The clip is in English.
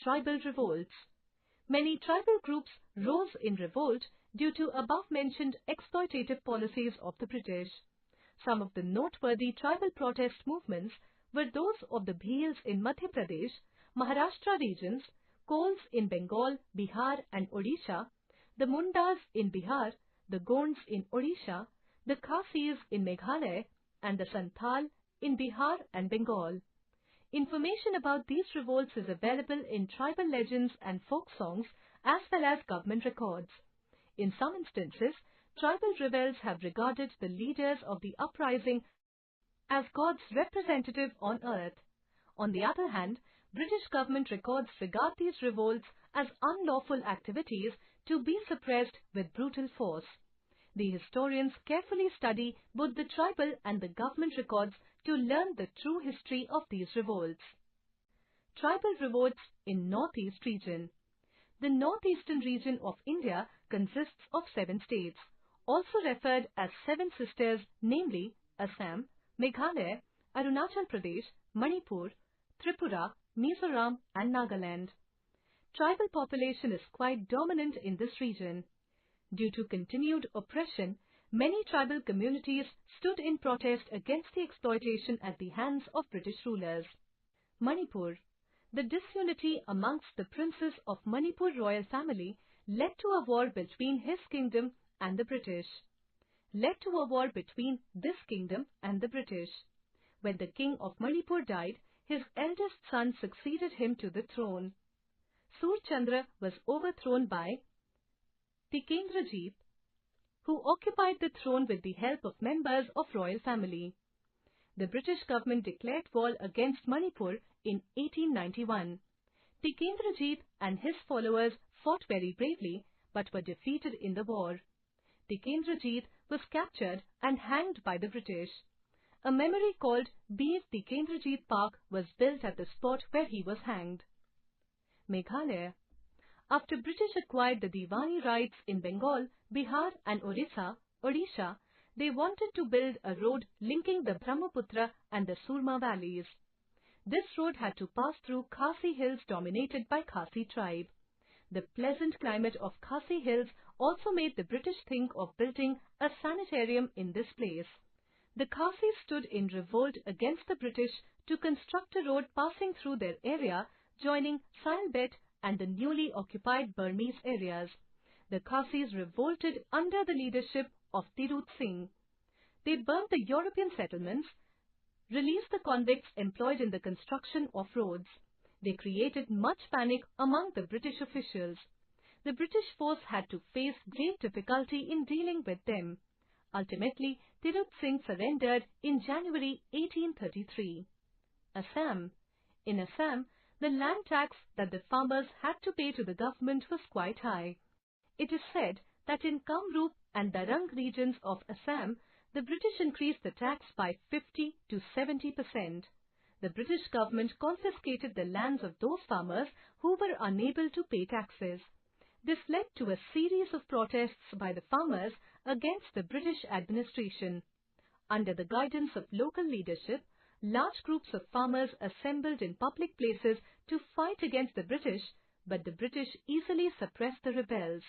Tribal revolts. Many tribal groups rose in revolt due to above-mentioned exploitative policies of the British. Some of the noteworthy tribal protest movements were those of the Bhils in Madhya Pradesh, Maharashtra regions, Kols in Bengal, Bihar and Odisha, the Mundas in Bihar, the Gonds in Odisha, the Khasis in Meghalaya and the Santhal in Bihar and Bengal. Information about these revolts is available in tribal legends and folk songs as well as government records. In some instances, tribal rebels have regarded the leaders of the uprising as God's representative on earth. On the other hand, British government records regard these revolts as unlawful activities to be suppressed with brutal force. The historians carefully study both the tribal and the government records to learn the true history of these revolts. Tribal revolts in Northeast region. The northeastern region of India consists of 7 states, also referred as 7 sisters, namely Assam, Meghalaya, Arunachal Pradesh, Manipur, Tripura, Mizoram and Nagaland. Tribal population is quite dominant in this region. Due to continued oppression, many tribal communities stood in protest against the exploitation at the hands of British rulers. Manipur. The disunity amongst the princes of Manipur Royal Family led to a war between his kingdom and the British. When the king of Manipur died, his eldest son succeeded him to the throne. Surchandra was overthrown by Tikendrajit, who occupied the throne with the help of members of royal family. The British government declared war against Manipur in 1891. Tikendrajit and his followers fought very bravely but were defeated in the war. Tikendrajit was captured and hanged by the British. A memory called Bir Tikendrajit Park was built at the spot where he was hanged. Meghalaya. After British acquired the Diwani rights in Bengal, Bihar and Odisha, they wanted to build a road linking the Brahmaputra and the Surma valleys. This road had to pass through Khasi hills dominated by Khasi tribe. The pleasant climate of Khasi hills also made the British think of building a sanitarium in this place. The Khasis stood in revolt against the British to construct a road passing through their area, joining Silbet and the newly occupied Burmese areas. The Khasis revolted under the leadership of Tirut Singh. They burnt the European settlements, released the convicts employed in the construction of roads. They created much panic among the British officials. The British force had to face great difficulty in dealing with them. Ultimately, Tirut Singh surrendered in January 1833. Assam. In Assam, the land tax that the farmers had to pay to the government was quite high. It is said that in Kamrup and Darang regions of Assam, the British increased the tax by 50 to 70%. The British government confiscated the lands of those farmers who were unable to pay taxes. This led to a series of protests by the farmers against the British administration. Under the guidance of local leadership, large groups of farmers assembled in public places to fight against the British, but the British easily suppressed the rebels.